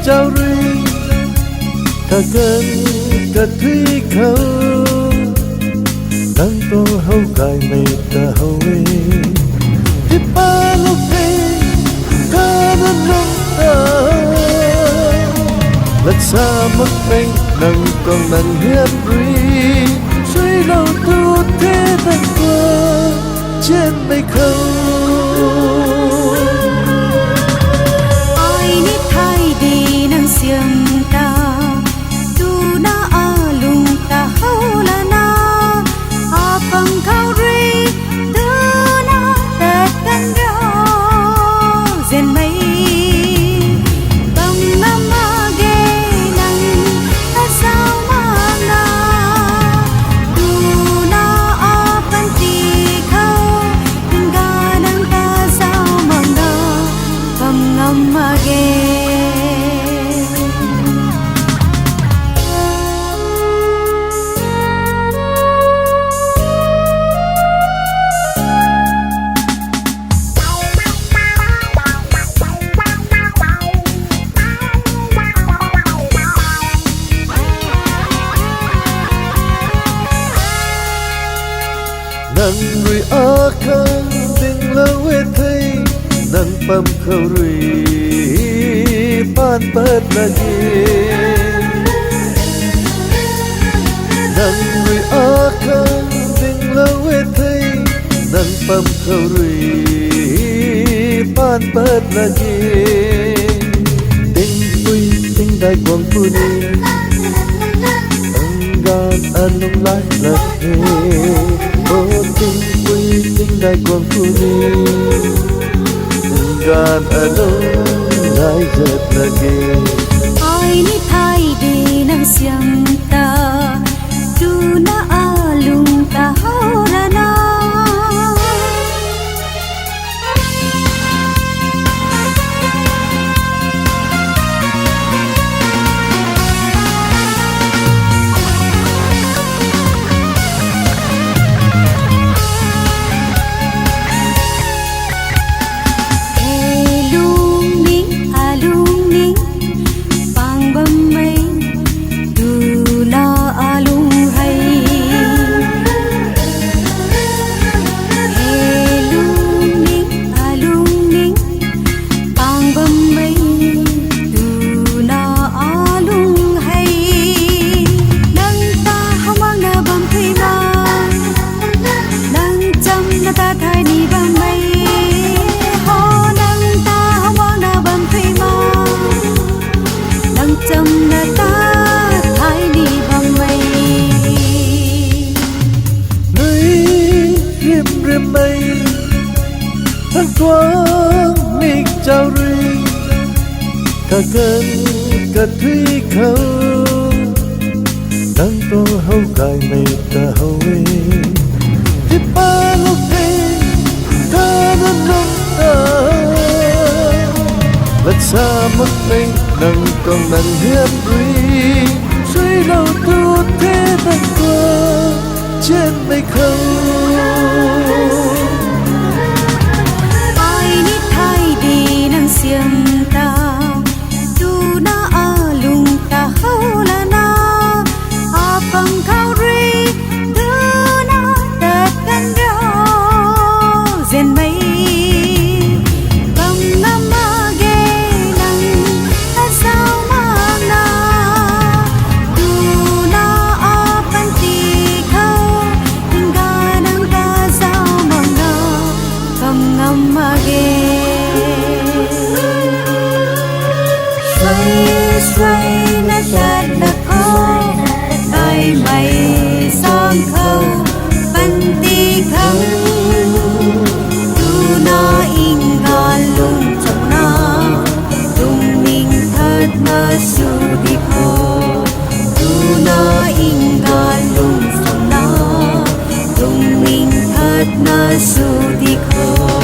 trao ri ta gần cả thủy khâu nắng to hâu cài mây ta hâu ê thì ba lúc ấy ta đã nông ta lật xa mất mình nắng còn nắng hiếp ri suy lâu thu thế nắng qua trên mây khâu ai nít thay đi nắng xiêm ta tu na a lung ta hâu la na a bằng khâu ri tu na tết căn ro dền mây bằng năm a ghê nắng ta sao mà na tu na a pan ti khâu từng ga nắng ta sao mà na bằng năm a ghê nắng rui a khang tình lâu hết thấy nắng pam khâu rui ban bớt lagi nắng rui a khang tình lâu hết thấy nắng pam khâu rui ban bớt lagi tình vui tình đại quang puni enggan anung lai lagi tình vui tình đại quang puni enggan anung lai giật lagi ai nít thay đi nắng xiêm ta tu na a lung ta hâu la na chăm na ta thái đi bằng mây nơi riêng riêng mây thân thoáng mình trao ri ta gần cả thủy khâu nắng to hâu cài mây ta hâu ê thì ba lúc ấy ta đã nông ta lật xa mất mình nắng còn nắng hiếp ri suy lâu thu thế nắng qua trên mây khâu ai nít thay đi nắng xiêm ta tu na a lung ta hâu la na a bằng khâu ri tu na tết căn ro dền mây bằng năm a ghê nắng ta sao mà na tu na a pan ti khâu từng ga nắng ta sao mà na bằng năm a ghê xoay na chát na khâu tay mây son khâu pan ti khâu tu na in ga lung trong na lung minh thất na su đi khô tu na in ga lung trong na lung minh thất na su đi khô